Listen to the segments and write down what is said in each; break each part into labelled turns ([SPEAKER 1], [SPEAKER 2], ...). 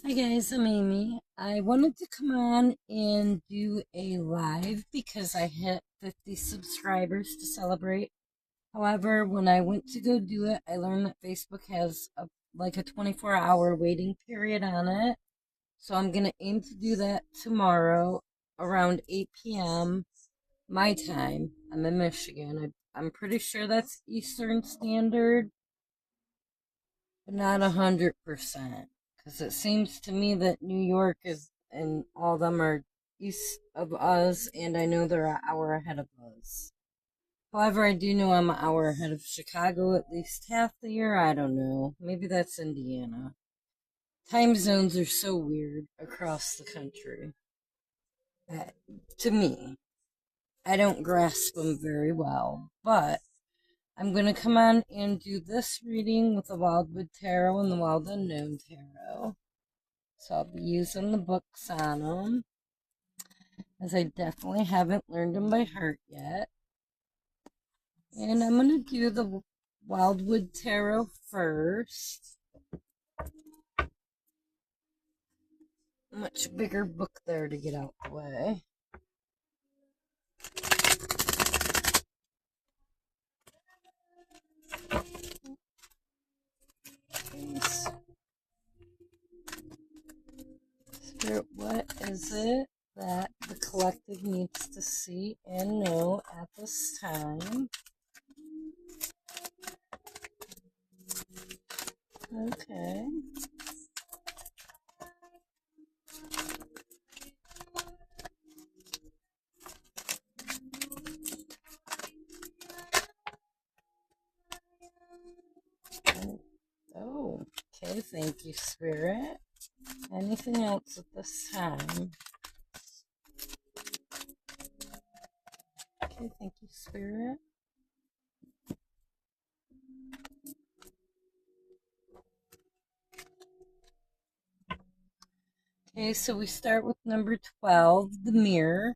[SPEAKER 1] Hi guys, I'm Amy. I wanted to come on and do a live because I hit 50 subscribers to celebrate. However, when I went to go do it, I learned that Facebook has a 24-hour waiting period on it. So I'm going to aim to do that tomorrow around 8 p.m. my time. I'm in Michigan. I'm pretty sure that's Eastern Standard, but not 100%. Because it seems to me that New York is, and all of them are east of us, and I know they're an hour ahead of us. However, I do know I'm an hour ahead of Chicago at least half the year. I don't know. Maybe that's Indiana. Time zones are so weird across the country. Uh, to me, I don't grasp them very well. But I'm going to come on and do this reading with the Wildwood Tarot and the Wild Unknown Tarot. So I'll be using the books on them, as I definitely haven't learned them by heart yet. And I'm going to do the Wildwood Tarot first. Much bigger book there to get out the way. Spirit, what is it that the collective needs to see and know at this time? Okay. Oh, okay. Thank you, Spirit. Anything else at this time? Okay, thank you, Spirit. Okay, so we start with number 12, the mirror.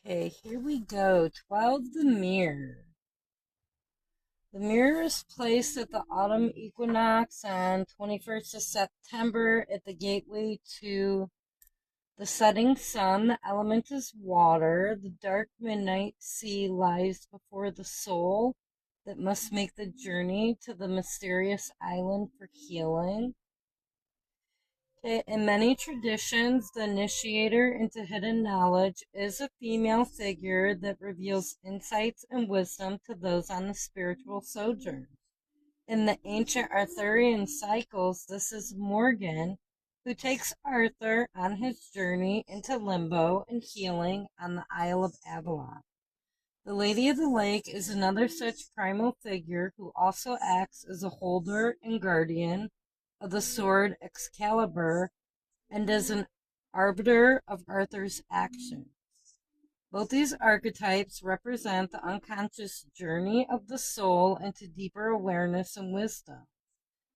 [SPEAKER 1] Okay, here we go. 12, the mirror. The mirror is placed at the autumn equinox on 21st of September at the gateway to the setting sun. The element is water. The dark midnight sea lies before the soul that must make the journey to the mysterious island for healing. In many traditions, the initiator into hidden knowledge is a female figure that reveals insights and wisdom to those on the spiritual sojourn. In the ancient Arthurian cycles, this is Morgan, who takes Arthur on his journey into limbo and healing on the Isle of Avalon. The Lady of the Lake is another such primal figure who also acts as a holder and guardian of the sword Excalibur and as an arbiter of Arthur's actions. Both these archetypes represent the unconscious journey of the soul into deeper awareness and wisdom.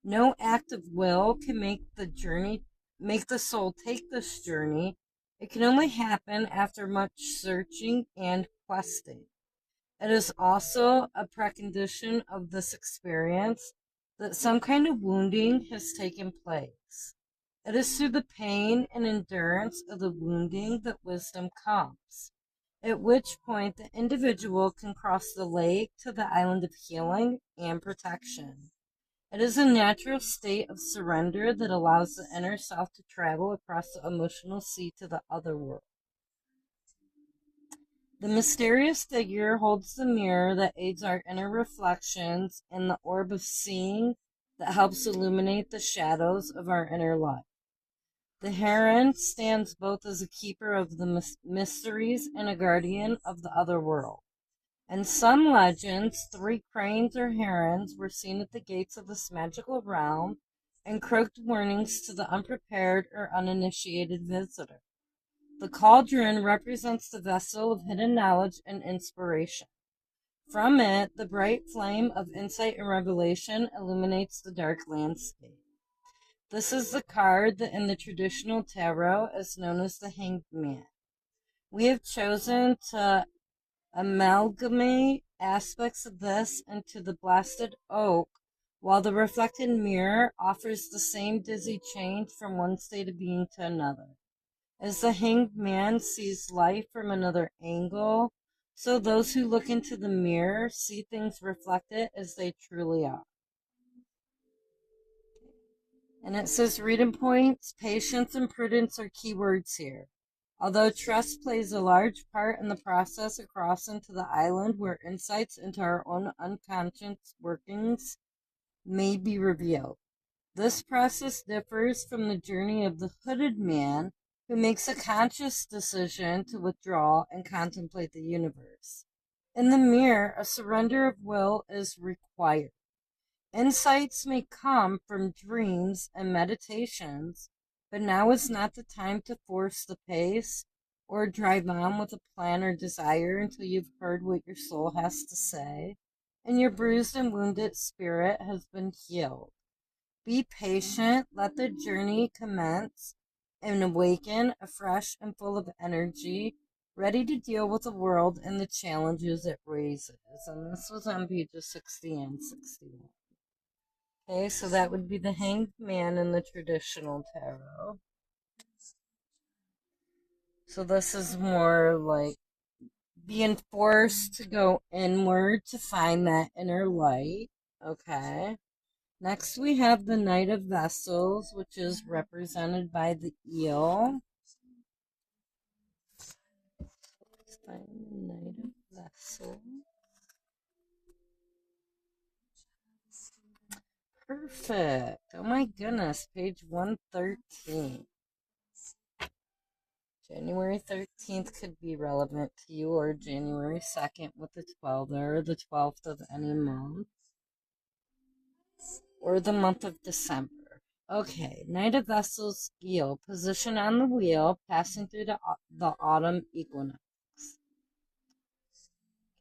[SPEAKER 1] No act of will can make the soul take this journey. It can only happen after much searching and questing. It is also a precondition of this experience that some kind of wounding has taken place. It is through the pain and endurance of the wounding that wisdom comes, at which point the individual can cross the lake to the island of healing and protection. It is a natural state of surrender that allows the inner self to travel across the emotional sea to the other world. The mysterious figure holds the mirror that aids our inner reflections and the orb of seeing that helps illuminate the shadows of our inner life. The heron stands both as a keeper of the mysteries and a guardian of the other world. In some legends, three cranes or herons were seen at the gates of this magical realm and croaked warnings to the unprepared or uninitiated visitor. The cauldron represents the vessel of hidden knowledge and inspiration. From it, the bright flame of insight and revelation illuminates the dark landscape. This is the card that in the traditional tarot is known as the Hanged Man. We have chosen to amalgamate aspects of this into the Blasted Oak, while the reflected mirror offers the same dizzy change from one state of being to another. As the Hanged Man sees life from another angle, so those who look into the mirror see things reflected as they truly are. And it says reading points, patience and prudence are key words here. Although trust plays a large part in the process of crossing to the island where insights into our own unconscious workings may be revealed. This process differs from the journey of the hooded man who makes a conscious decision to withdraw and contemplate the universe. In the mirror, a surrender of will is required. Insights may come from dreams and meditations, but now is not the time to force the pace or drive on with a plan or desire until you've heard what your soul has to say and your bruised and wounded spirit has been healed. Be patient, let the journey commence, and awaken afresh and full of energy, ready to deal with the world and the challenges it raises. And this was on pages 60 and 61. Okay, so that would be the Hanged Man in the traditional tarot. So this is more like being forced to go inward to find that inner light. Okay. Next, we have the Knight of Vessels, which is represented by the eel. Let's find the Knight of Vessels. Perfect. Oh my goodness, page 113. January 13th could be relevant to you, or January 2nd with the 12th, or the 12th of any month, or the month of December. Okay, Knight of Vessels eel, position on the wheel, passing through the autumn equinox.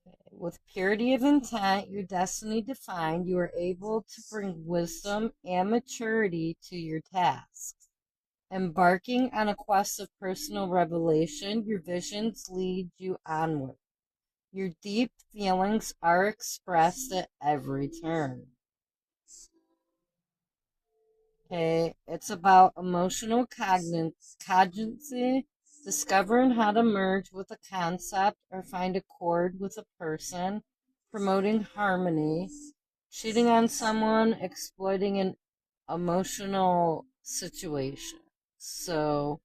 [SPEAKER 1] Okay. With purity of intent, your destiny defined, you are able to bring wisdom and maturity to your tasks. Embarking on a quest of personal revelation, your visions lead you onward. Your deep feelings are expressed at every turn. Okay, it's about emotional cognizency, discovering how to merge with a concept or find a chord with a person, promoting harmony, cheating on someone, exploiting an emotional situation. So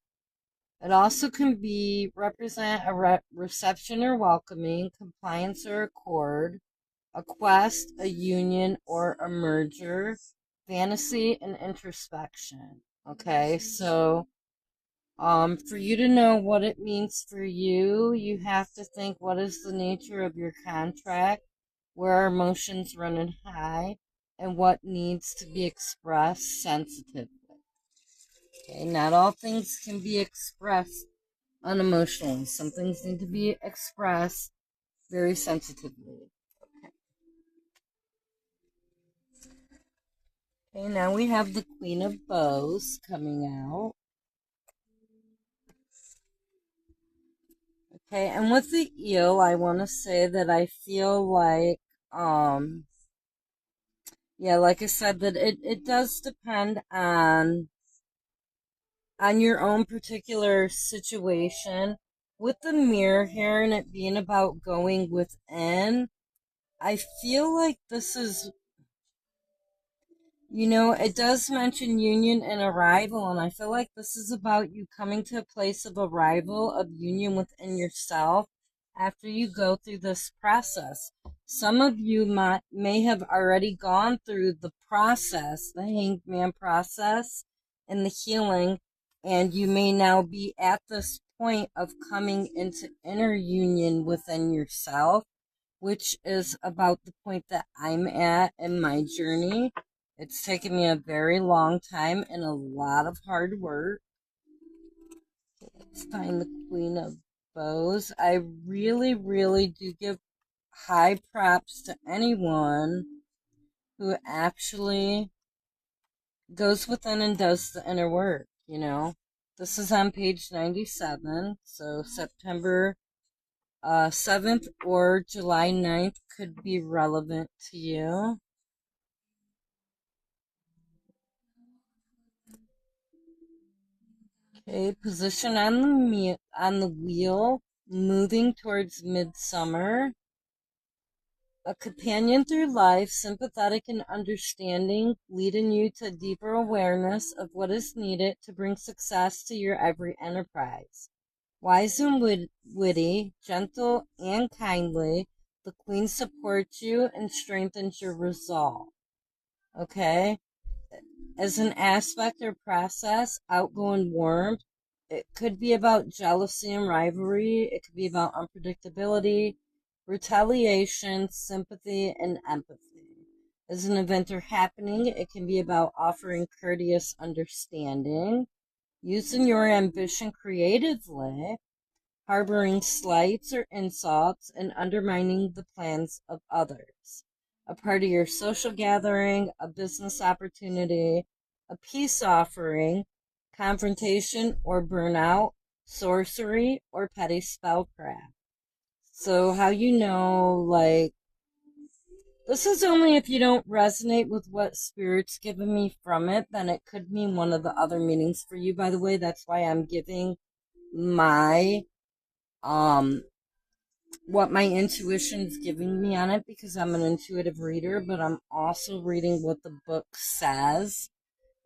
[SPEAKER 1] it also can be represent a reception or welcoming, compliance or accord, a quest, a union, or a merger, fantasy, and introspection. Okay, so for you to know what it means for you, you have to think what is the nature of your contract, where are emotions running high, and what needs to be expressed sensitively. Okay, not all things can be expressed unemotionally. Some things need to be expressed very sensitively. Okay, now we have the Queen of Bows coming out. Okay, and with the eel, I want to say that I feel like, yeah, like I said, that it does depend on your own particular situation. With the mirror here and it being about going within, I feel like this is, it does mention union and arrival, and I feel like this is about you coming to a place of arrival, of union within yourself after you go through this process. Some of you may have already gone through the process, the Hanged Man process, and the healing, and you may now be at this point of coming into inner union within yourself, which is about the point that I'm at in my journey. It's taken me a very long time and a lot of hard work. Let's find the Queen of Bows. I really, really do give high props to anyone who actually goes within and does the inner work, you know. This is on page 97, so September 7th or July 9th could be relevant to you. Okay, position on the wheel, moving towards midsummer. A companion through life, sympathetic and understanding, leading you to deeper awareness of what is needed to bring success to your every enterprise. Wise and witty, gentle and kindly, the queen supports you and strengthens your resolve. Okay? As an aspect or process, outgoing warmth, it could be about jealousy and rivalry, it could be about unpredictability, retaliation, sympathy, and empathy. As an event or happening, it can be about offering courteous understanding, using your ambition creatively, harboring slights or insults, and undermining the plans of others. A part of your social gathering, a business opportunity, a peace offering, confrontation or burnout, sorcery, or petty spellcraft. So, how you know, like, this is only if you don't resonate with what Spirit's given me from it, then it could mean one of the other meanings for you. By the way, that's why I'm giving my what my intuition's giving me on it, because I'm an intuitive reader, but I'm also reading what the book says,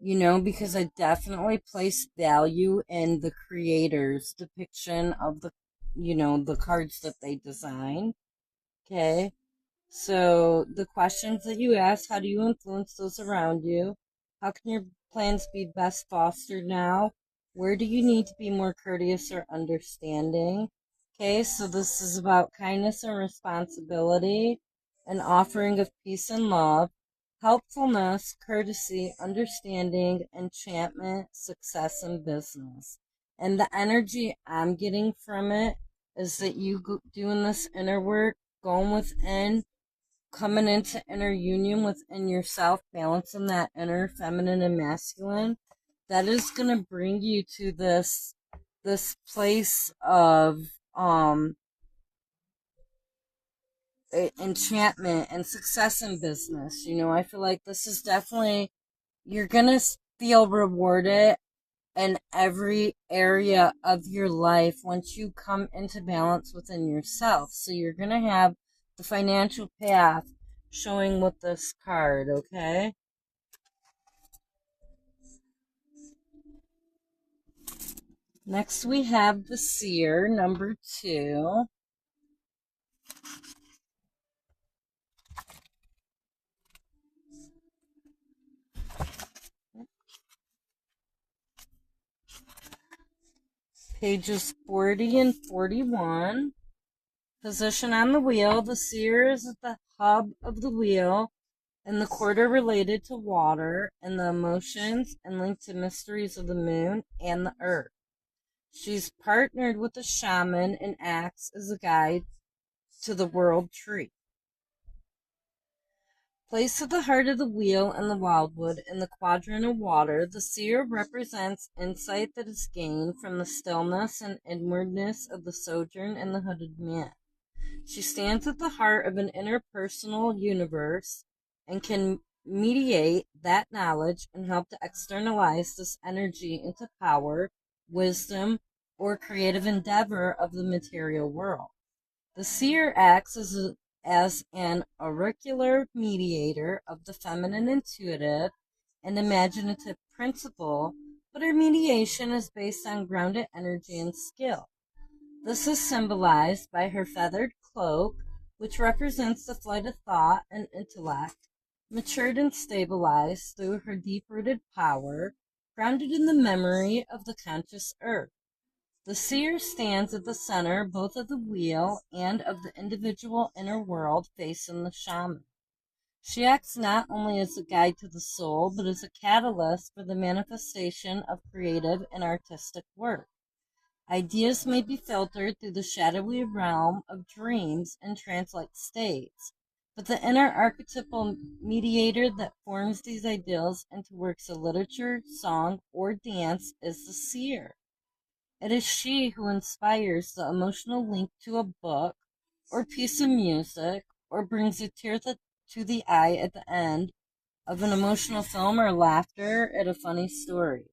[SPEAKER 1] you know, because I definitely place value in the creator's depiction of the, you know, the cards that they design. Okay. So the questions that you ask: how do you influence those around you? How can your plans be best fostered now? Where do you need to be more courteous or understanding? Okay, so this is about kindness and responsibility, an offering of peace and love, helpfulness, courtesy, understanding, enchantment, success, and business. And the energy I'm getting from it is that you doing this inner work, going within, coming into inner union within yourself, balancing that inner feminine and masculine, that is going to bring you to this place of enchantment and success in business. You know, I feel like this is definitely, you're going to feel rewarded in every area of your life once you come into balance within yourself. So you're going to have the financial path showing with this card, okay? Next we have the Seer, number 2. Pages 40 and 41. Position on the wheel. The Seer is at the hub of the wheel and the quarter related to water and the emotions and linked to mysteries of the moon and the earth. She's partnered with a shaman and acts as a guide to the world tree. Placed at the heart of the wheel and the wildwood in the quadrant of water, the seer represents insight that is gained from the stillness and inwardness of the sojourn in the hooded man. She stands at the heart of an interpersonal universe and can mediate that knowledge and help to externalize this energy into power, wisdom, or creative endeavor of the material world. The seer acts as an auricular mediator of the feminine intuitive and imaginative principle, but her mediation is based on grounded energy and skill. This is symbolized by her feathered cloak, which represents the flight of thought and intellect, matured and stabilized through her deep-rooted power, grounded in the memory of the conscious earth. The seer stands at the center both of the wheel and of the individual inner world facing the shaman. She acts not only as a guide to the soul, but as a catalyst for the manifestation of creative and artistic work. Ideas may be filtered through the shadowy realm of dreams and trance-like states, But the inner archetypal mediator that forms these ideals into works of literature, song, or dance is the seer. It is she who inspires the emotional link to a book or piece of music, or brings a tear to the eye at the end of an emotional film, or laughter at a funny story.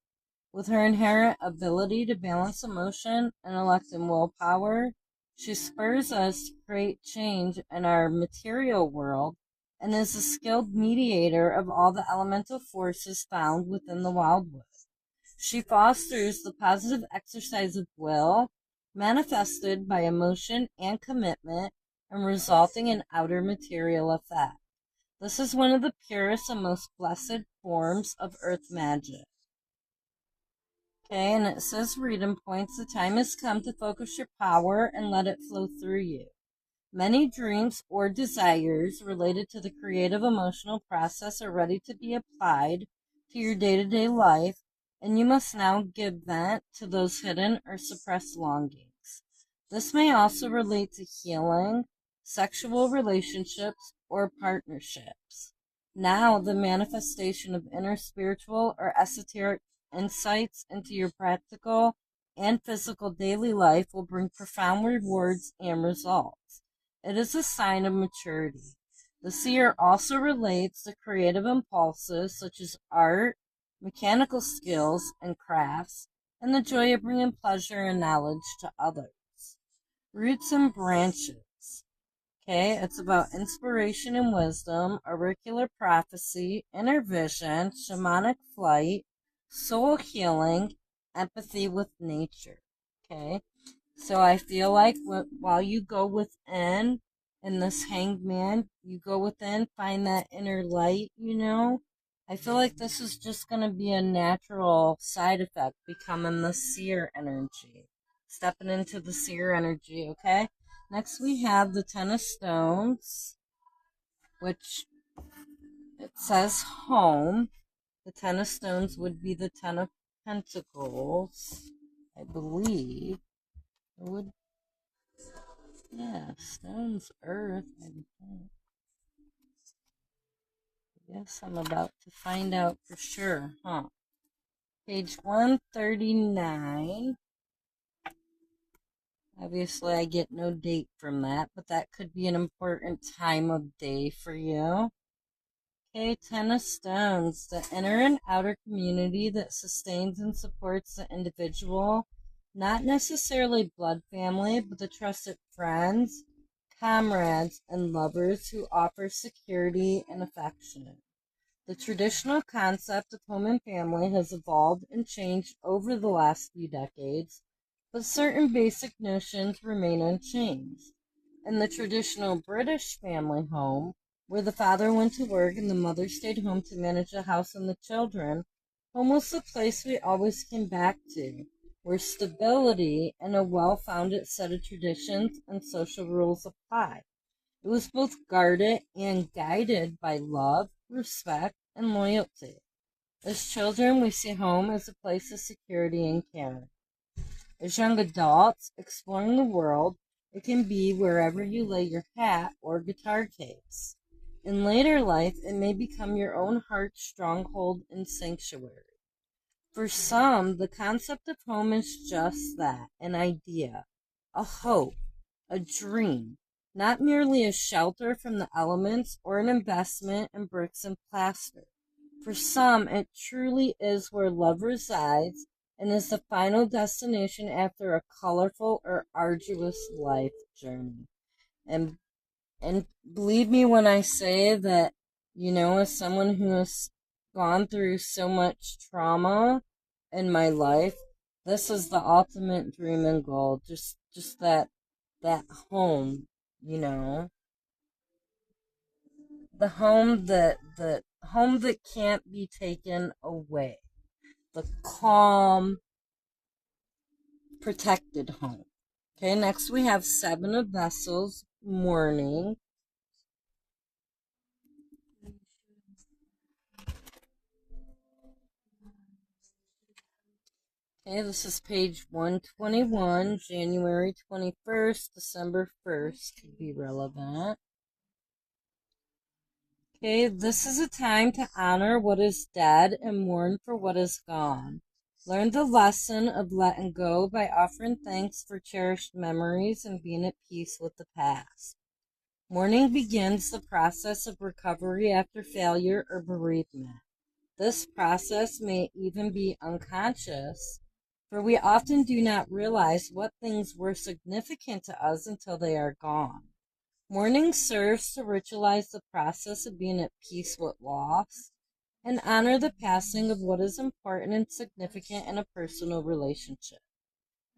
[SPEAKER 1] With her inherent ability to balance emotion, intellect, and willpower, she spurs us to create change in our material world and is a skilled mediator of all the elemental forces found within the wildwood. She fosters the positive exercise of will, manifested by emotion and commitment, and resulting in outer material effect. This is one of the purest and most blessed forms of earth magic. Okay, and it says Freedom Points. The time has come to focus your power and let it flow through you. Many dreams or desires related to the creative emotional process are ready to be applied to your day-to-day life, and you must now give vent to those hidden or suppressed longings. This may also relate to healing, sexual relationships, or partnerships. Now, the manifestation of inner spiritual or esoteric insights into your practical and physical daily life will bring profound rewards and results. It is a sign of maturity. The seer also relates to creative impulses such as art, mechanical skills, and crafts, and the joy of bringing pleasure and knowledge to others. Roots and branches. Okay, it's about inspiration and wisdom, auricular prophecy, inner vision, shamanic flight, soul healing, empathy with nature. Okay, so I feel like while you go within in this hanged man, you go within, find that inner light. I feel like this is just going to be a natural side effect, becoming the seer energy. Stepping into the seer energy, okay? Next we have the Ten of Stones, which it says home. The Ten of Stones would be the Ten of Pentacles, I believe. It would, yeah, stones, earth. Yes, I'm about to find out for sure, huh? Page 139. Obviously, I get no date from that, but that could be an important time of day for you. Okay, Ten of Stones, the inner and outer community that sustains and supports the individual, not necessarily blood family, but the trusted friends, comrades, and lovers who offer security and affection. The traditional concept of home and family has evolved and changed over the last few decades, but certain basic notions remain unchanged. In the traditional British family home, where the father went to work and the mother stayed home to manage the house and the children, home was the place we always came back to, where stability and a well-founded set of traditions and social rules apply. It was both guarded and guided by love, respect, and loyalty. As children, we see home as a place of security and care. As young adults, exploring the world, it can be wherever you lay your hat or guitar case. In later life, it may become your own heart's stronghold and sanctuary. For some, the concept of home is just that, an idea, a hope, a dream, not merely a shelter from the elements or an investment in bricks and plaster. For some, it truly is where love resides and is the final destination after a colorful or arduous life journey. And and believe me when I say that, as someone who has gone through so much trauma in my life, this is the ultimate dream and goal. Just that home, you know, the home that can't be taken away, the calm, protected home. Okay, next we have Seven of Vessels, mourning. Okay, this is page 121, January 21st, December 1st could be relevant. Okay, this is a time to honor what is dead and mourn for what is gone. Learn the lesson of letting go by offering thanks for cherished memories and being at peace with the past. Mourning begins the process of recovery after failure or bereavement. This process may even be unconscious, for we often do not realize what things were significant to us until they are gone. Mourning serves to ritualize the process of being at peace with loss and honor the passing of what is important and significant in a personal relationship.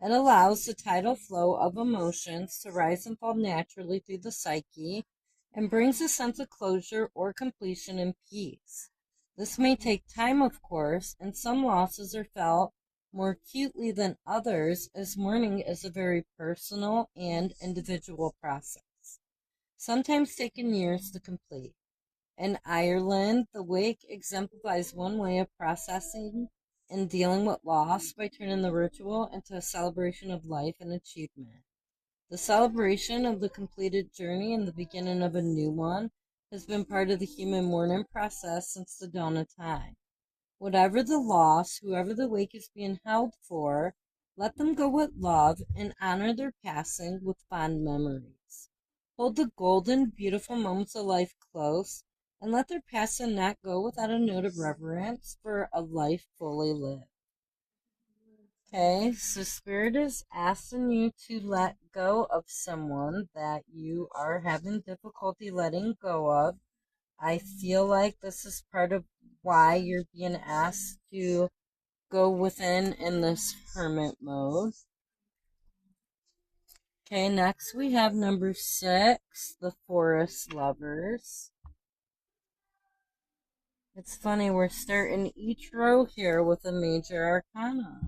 [SPEAKER 1] It allows the tidal flow of emotions to rise and fall naturally through the psyche and brings a sense of closure or completion and peace. This may take time, of course, and some losses are felt more acutely than others, as mourning is a very personal and individual process, sometimes taking years to complete. In Ireland, the wake exemplifies one way of processing and dealing with loss by turning the ritual into a celebration of life and achievement. The celebration of the completed journey and the beginning of a new one has been part of the human mourning process since the dawn of time. Whatever the loss, whoever the wake is being held for, let them go with love and honor their passing with fond memories. Hold the golden, beautiful moments of life close and let their passing not go without a note of reverence for a life fully lived. Okay, so Spirit is asking you to let go of someone that you are having difficulty letting go of. I feel like this is part of why you're being asked to go within in this hermit mode. Okay, next we have number 6, the Forest Lovers. It's funny, we're starting each row here with a major arcana.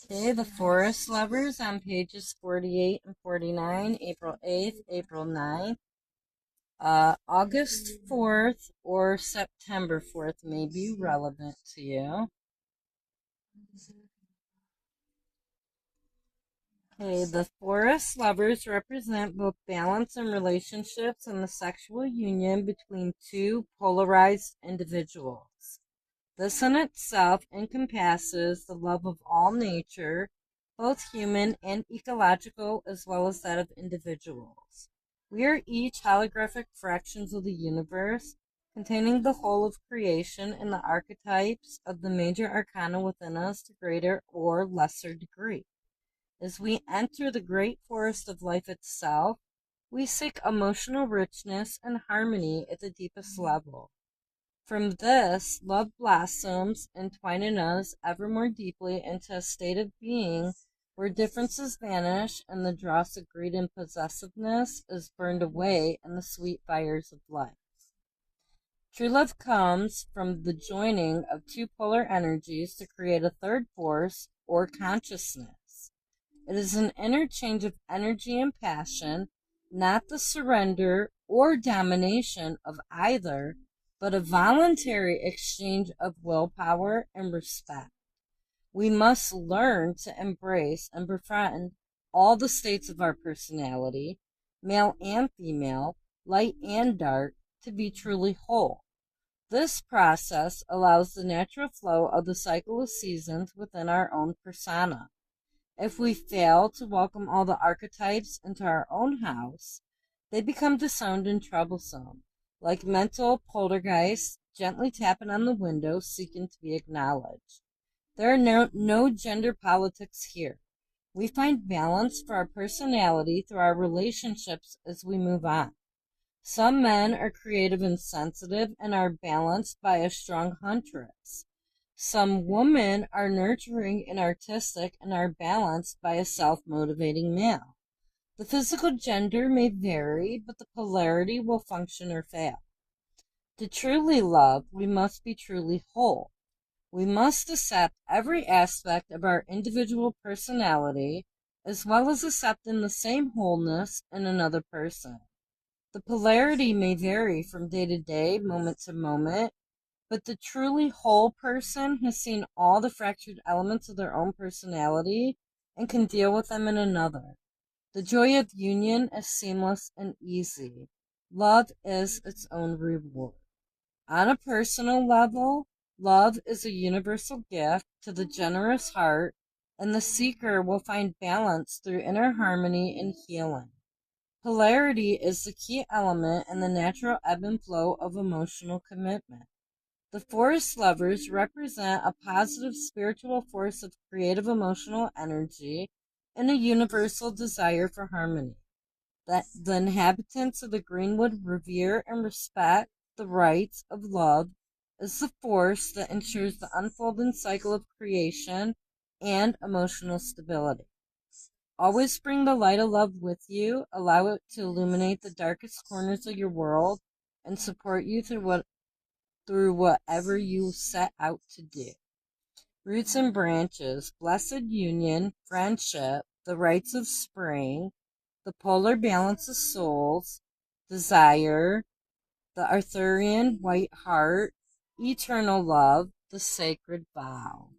[SPEAKER 1] Okay, the Forest Lovers on pages 48 and 49, April 8th, April 9th. August 4th or September 4th may be relevant to you. Okay, the Forest Lovers represent both balance in relationships and the sexual union between two polarized individuals. This in itself encompasses the love of all nature, both human and ecological, as well as that of individuals. We are each holographic fractions of the universe, containing the whole of creation and the archetypes of the major arcana within us to greater or lesser degree. As we enter the great forest of life itself, we seek emotional richness and harmony at the deepest level. From this, love blossoms, entwining us ever more deeply into a state of being where differences vanish and the dross of greed and possessiveness is burned away in the sweet fires of life. True love comes from the joining of two polar energies to create a third force or consciousness. It is an interchange of energy and passion, not the surrender or domination of either, but a voluntary exchange of willpower and respect. We must learn to embrace and befriend all the states of our personality, male and female, light and dark, to be truly whole. This process allows the natural flow of the cycle of seasons within our own persona. If we fail to welcome all the archetypes into our own house, they become disowned and troublesome, like mental poltergeists gently tapping on the window seeking to be acknowledged. There are no gender politics here. We find balance for our personality through our relationships as we move on. Some men are creative and sensitive and are balanced by a strong huntress. Some women are nurturing and artistic and are balanced by a self-motivating male. The physical gender may vary, but the polarity will function or fail. To truly love, we must be truly whole. We must accept every aspect of our individual personality, as well as accepting the same wholeness in another person. The polarity may vary from day to day, moment to moment, but the truly whole person has seen all the fractured elements of their own personality and can deal with them in another. The joy of union is seamless and easy. Love is its own reward. On a personal level, love is a universal gift to the generous heart, and the seeker will find balance through inner harmony and healing. Polarity is the key element in the natural ebb and flow of emotional commitment. The forest lovers represent a positive spiritual force of creative emotional energy and a universal desire for harmony. That the inhabitants of the Greenwood revere and respect the rights of love as the force that ensures the unfolding cycle of creation and emotional stability. Always bring the light of love with you, allow it to illuminate the darkest corners of your world, and support you through whatever you set out to do. Roots and branches, blessed union, friendship, the rites of spring, the polar balance of souls, desire, the Arthurian white heart, eternal love, the sacred vow.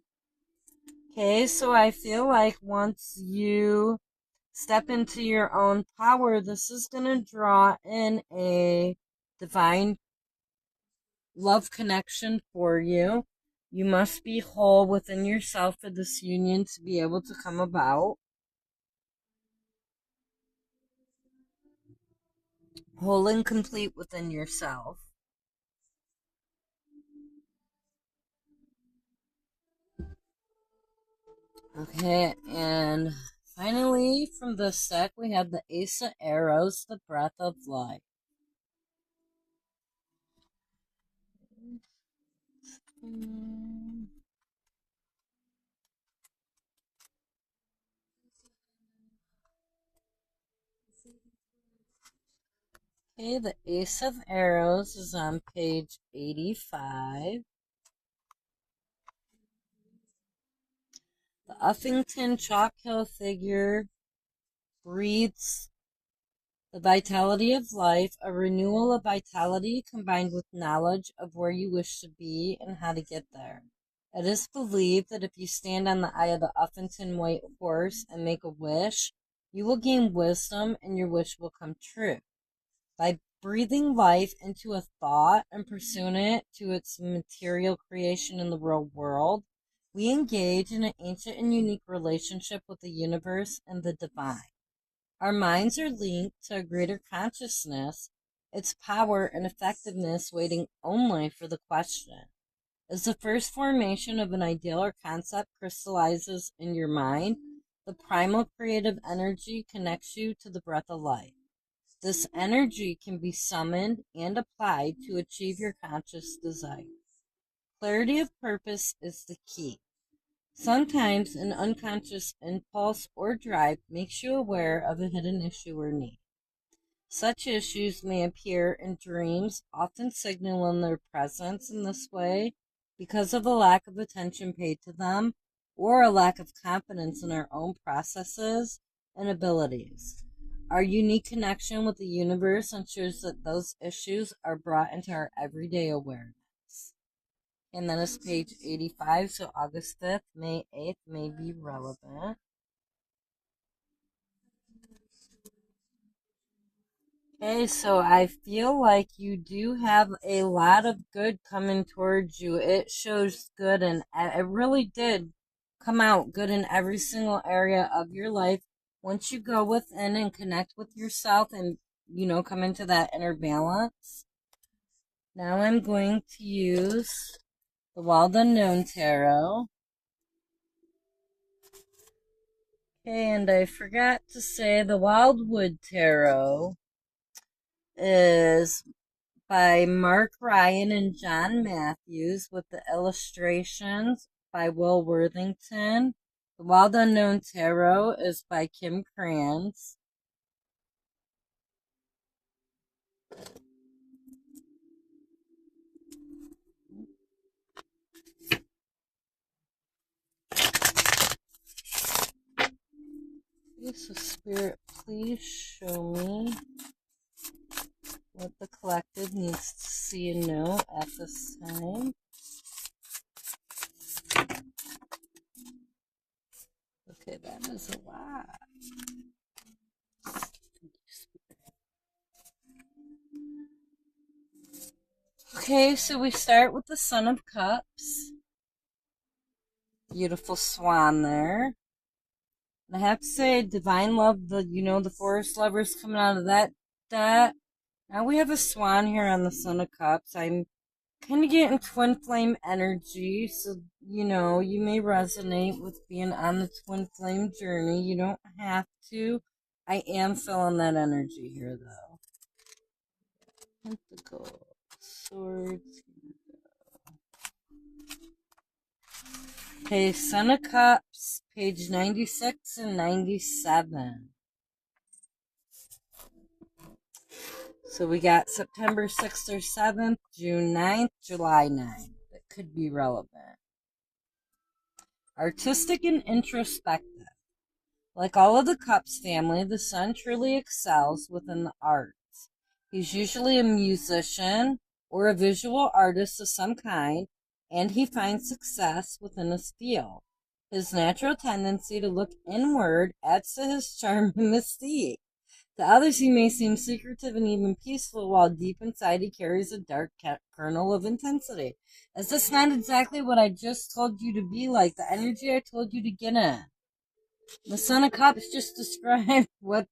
[SPEAKER 1] Okay, so I feel like once you step into your own power, this is going to draw in a divine love connection for you. You must be whole within yourself for this union to be able to come about. Whole and complete within yourself. Okay, and finally from this deck we have the Ace of Arrows, the Breath of Life. Okay, the Ace of Arrows is on page 85. The Uffington Chalk Hill figure breathes the vitality of life, a renewal of vitality combined with knowledge of where you wish to be and how to get there. It is believed that if you stand on the eye of the Uffington white horse and make a wish, you will gain wisdom and your wish will come true. By breathing life into a thought and pursuing it to its material creation in the real world, we engage in an ancient and unique relationship with the universe and the divine. Our minds are linked to a greater consciousness, its power and effectiveness waiting only for the question. As the first formation of an ideal or concept crystallizes in your mind, the primal creative energy connects you to the breath of life. This energy can be summoned and applied to achieve your conscious desires. Clarity of purpose is the key. Sometimes an unconscious impulse or drive makes you aware of a hidden issue or need. Such issues may appear in dreams, often signaling their presence in this way because of a lack of attention paid to them or a lack of confidence in our own processes and abilities. Our unique connection with the universe ensures that those issues are brought into our everyday awareness. And that is page 85, so August 5th, May 8th may be relevant. Okay, so I feel like you do have a lot of good coming towards you. It shows good, and it really did come out good in every single area of your life. Once you go within and connect with yourself and, come into that inner balance. Now I'm going to use the Wild Unknown Tarot. Okay, and I forgot to say the Wildwood Tarot is by Mark Ryan and John Matthews with the illustrations by Will Worthington. The Wild Unknown Tarot is by Kim Krans. Okay, so Spirit, please show me what the collective needs to see and know at this time. Okay, that is a lot. Okay, so we start with the Son of Cups. Beautiful swan there. And I have to say, divine love, the forest lovers coming out of that deck. Now we have a swan here on the Son of Cups. I'm kind of getting twin flame energy, so, you may resonate with being on the twin flame journey. You don't have to. I am feeling that energy here, though. Pentacles, swords. Okay, Son of Cups, page 96 and 97. So we got September 6th or 7th, June 9th, July 9th. That could be relevant. Artistic and introspective. Like all of the Cups family, the Sun truly excels within the arts. He's usually a musician or a visual artist of some kind, and he finds success within his field. His natural tendency to look inward adds to his charm and mystique. To others, he may seem secretive and even peaceful, while deep inside he carries a dark kernel of intensity. Is this not exactly what I just told you to be like? The energy I told you to get in. The Son of Cups just described what...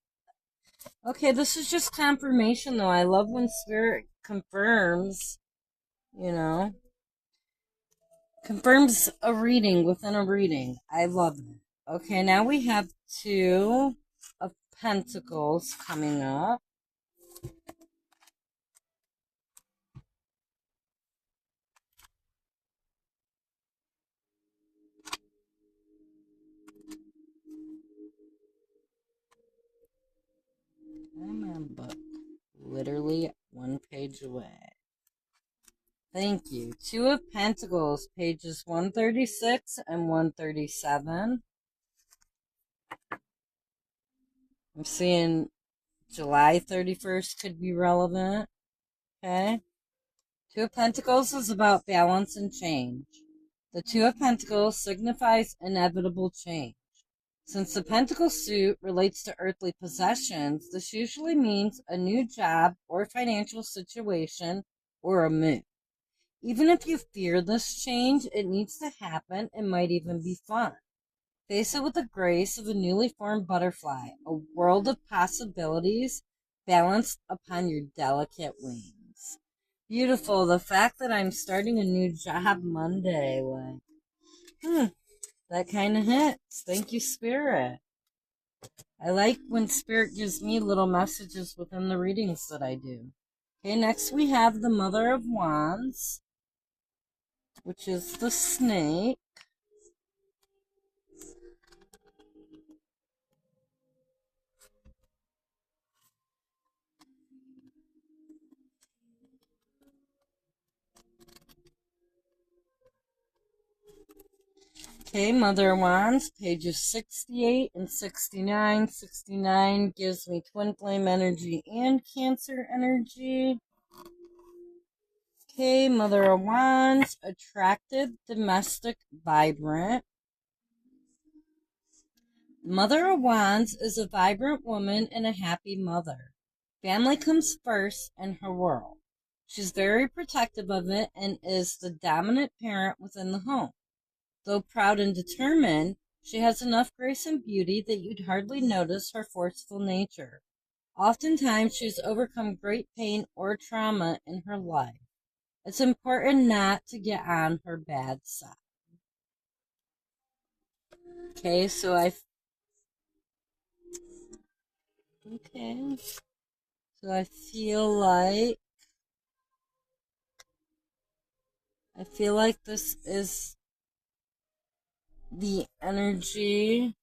[SPEAKER 1] Okay, this is just confirmation, though. I love when Spirit confirms, confirms a reading within a reading. I love it. Okay, now we have Two of Pentacles coming up. Come on, book. Literally one page away. Thank you. Two of Pentacles, pages 136 and 137. I'm seeing July 31st could be relevant. Okay. Two of Pentacles is about balance and change. The Two of Pentacles signifies inevitable change. Since the Pentacle suit relates to earthly possessions, this usually means a new job or financial situation or a move. Even if you fear this change, it needs to happen. It might even be fun. Face it with the grace of a newly formed butterfly, a world of possibilities balanced upon your delicate wings. Beautiful. The fact that I'm starting a new job Monday, that kind of hits. Thank you, Spirit. I like when Spirit gives me little messages within the readings that I do. Okay, next we have the Mother of Wands, which is the snake. Okay, Mother of Wands, pages 68 and 69. 69 gives me twin flame energy and Cancer energy. Okay, Mother of Wands, attractive, domestic, vibrant. Mother of Wands is a vibrant woman and a happy mother. Family comes first in her world. She's very protective of it and is the dominant parent within the home. Though proud and determined, she has enough grace and beauty that you'd hardly notice her forceful nature. Oftentimes, she's overcome great pain or trauma in her life. It's important not to get on her bad side. Okay, okay, so I feel like this is the energy.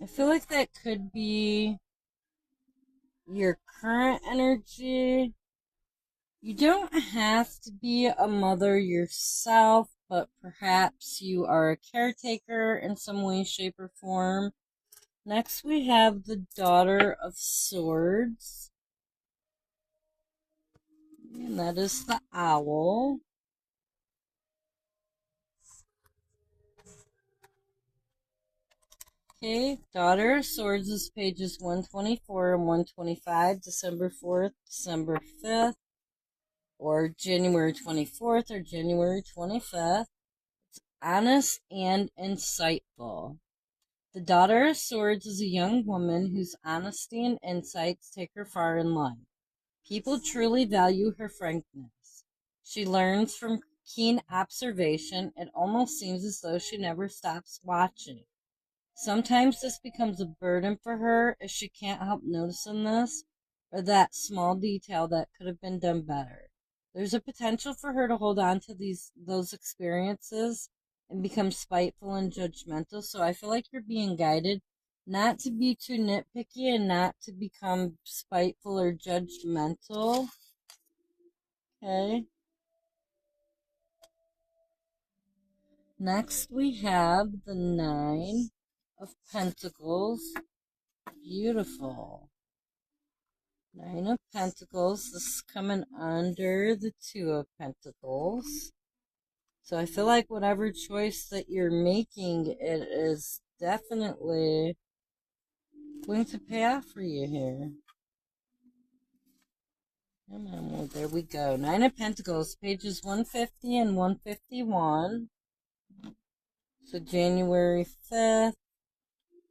[SPEAKER 1] I feel like that could be your current energy. You don't have to be a mother yourself, but perhaps you are a caretaker in some way, shape, or form. Next, we have the Daughter of Swords, and that is the owl. Okay, Daughter of Swords is pages 124 and 125, December 4th, December 5th, or January 24th or January 25th. It's honest and insightful. The Daughter of Swords is a young woman whose honesty and insights take her far in life. People truly value her frankness. She learns from keen observation. It almost seems as though she never stops watching. Sometimes this becomes a burden for her as she can't help noticing this or that small detail that could have been done better. There's a potential for her to hold on to those experiences and become spiteful and judgmental. So I feel like you're being guided not to be too nitpicky and not to become spiteful or judgmental. Okay. Next we have the Nine of Pentacles. Beautiful. Nine of Pentacles. This is coming under the Two of Pentacles. So I feel like whatever choice that you're making, it is definitely going to pay off for you here. Come on, well, there we go. Nine of Pentacles, pages 150 and 151. So January 5th,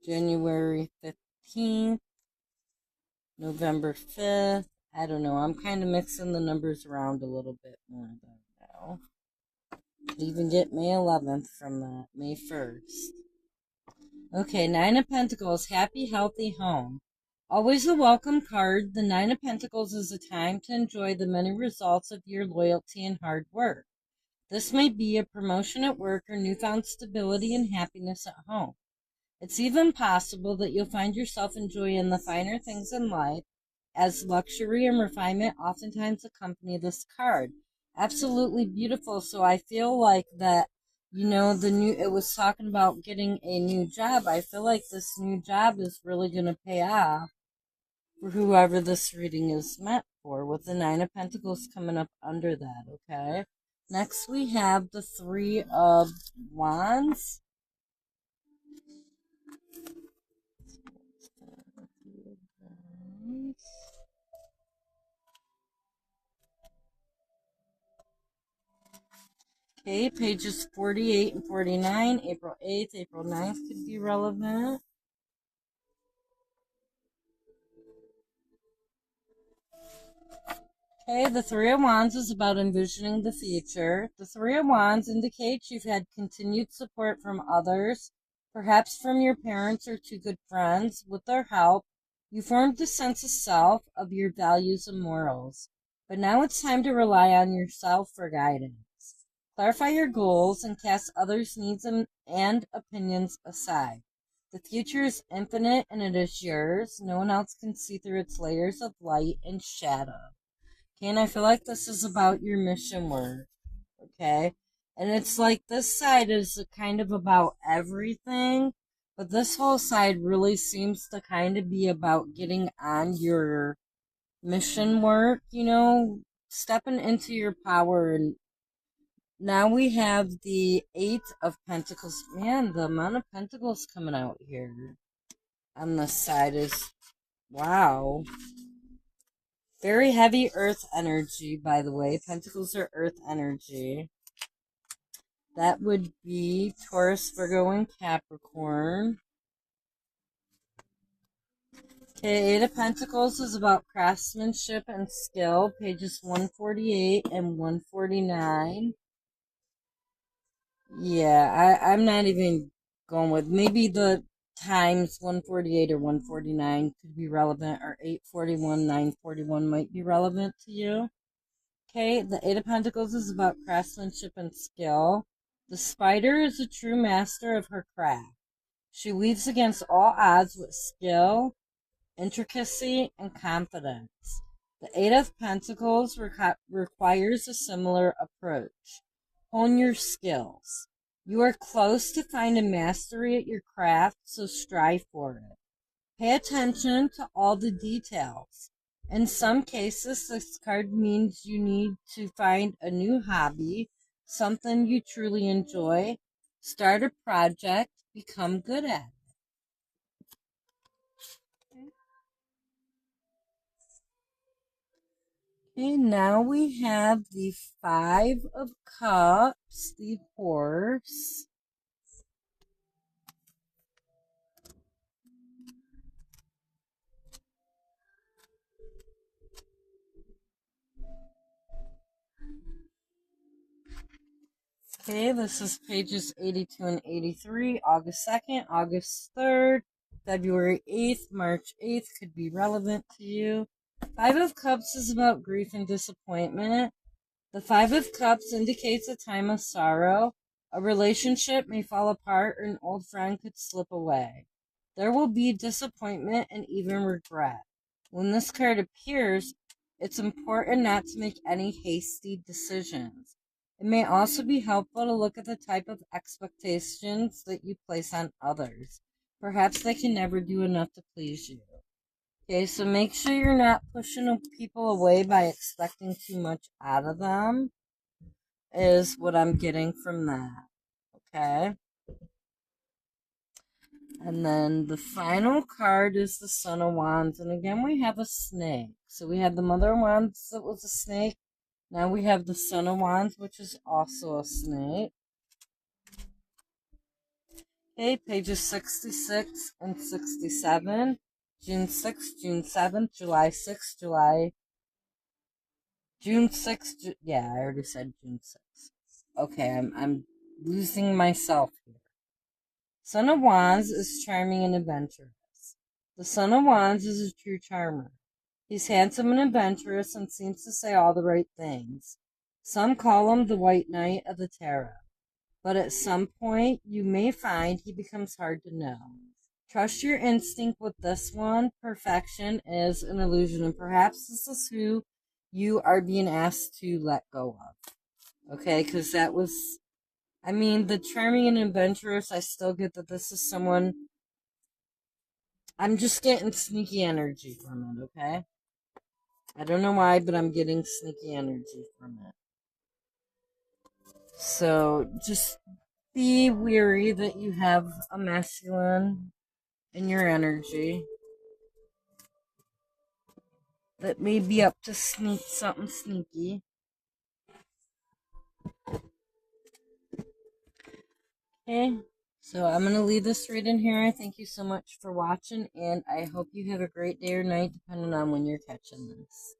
[SPEAKER 1] January 15th, November 5th. I don't know. I'm kind of mixing the numbers around a little bit more though now. Could even get May 11th from that, May 1st. Okay, Nine of Pentacles, happy, healthy home. Always a welcome card. The Nine of Pentacles is a time to enjoy the many results of your loyalty and hard work. This may be a promotion at work or newfound stability and happiness at home. It's even possible that you'll find yourself enjoying the finer things in life, as luxury and refinement oftentimes accompany this card. Absolutely beautiful. So I feel like that, it was talking about getting a new job. I feel like this new job is really going to pay off for whoever this reading is meant for, with the Nine of Pentacles coming up under that, okay? Next we have the Three of Wands. Okay, pages 48 and 49, April 8th, April 9th could be relevant. Okay, the Three of Wands is about envisioning the future. The Three of Wands indicates you've had continued support from others, perhaps from your parents or two good friends. With their help, you formed a sense of self, of your values and morals. But now it's time to rely on yourself for guidance. Clarify your goals and cast others' needs and opinions aside. The future is infinite and it is yours. No one else can see through its layers of light and shadow. Okay, and I feel like this is about your mission work, okay? And it's like this side is kind of about everything, but this whole side really seems to kind of be about getting on your mission work, stepping into your power. And now we have the Eight of Pentacles. Man, the amount of pentacles coming out here on this side is, wow. Very heavy earth energy, by the way. Pentacles are earth energy. That would be Taurus, Virgo, and Capricorn. Okay, Eight of Pentacles is about craftsmanship and skill, pages 148 and 149. Yeah, I'm not even going with, maybe the times 148 or 149 could be relevant, or 841, 941 might be relevant to you. Okay, the Eight of Pentacles is about craftsmanship and skill. The spider is a true master of her craft. She weaves against all odds with skill, intricacy, and confidence. The Eight of Pentacles requires a similar approach. Hone your skills. You are close to finding mastery at your craft, so strive for it. Pay attention to all the details. In some cases, this card means you need to find a new hobby, something you truly enjoy, start a project, become good at it. Okay, now we have the Five of Cups, the horse. Okay, this is pages 82 and 83, August 2nd, August 3rd, February 8th, March 8th could be relevant to you. Five of Cups is about grief and disappointment. The Five of Cups indicates a time of sorrow. A relationship may fall apart or an old friend could slip away. There will be disappointment and even regret. When this card appears, it's important not to make any hasty decisions. It may also be helpful to look at the type of expectations that you place on others. Perhaps they can never do enough to please you. Okay, so make sure you're not pushing people away by expecting too much out of them, is what I'm getting from that. Okay? And then the final card is the Son of Wands. And again, we have a snake. So we had the Mother of Wands that was a snake. Now we have the Son of Wands, which is also a snake. Okay, pages 66 and 67. June 6th, June 7th, July 6th, June 6th. Yeah, I already said June 6th. Okay, I'm losing myself here. Son of Wands is charming and adventurous. The Son of Wands is a true charmer. He's handsome and adventurous and seems to say all the right things. Some call him the White Knight of the Tarot, but at some point you may find he becomes hard to know. Trust your instinct with this one. Perfection is an illusion, and perhaps this is who you are being asked to let go of. Okay, because that was, I mean, the charming and adventurous, I still get that this is someone, I'm just getting sneaky energy from it, okay? I don't know why, but I'm getting sneaky energy from it. So just be weary that you have a masculine in your energy that may be up to sneak something sneaky. Okay, so I'm going to leave this reading here. I thank you so much for watching, and I hope you have a great day or night, depending on when you're catching this.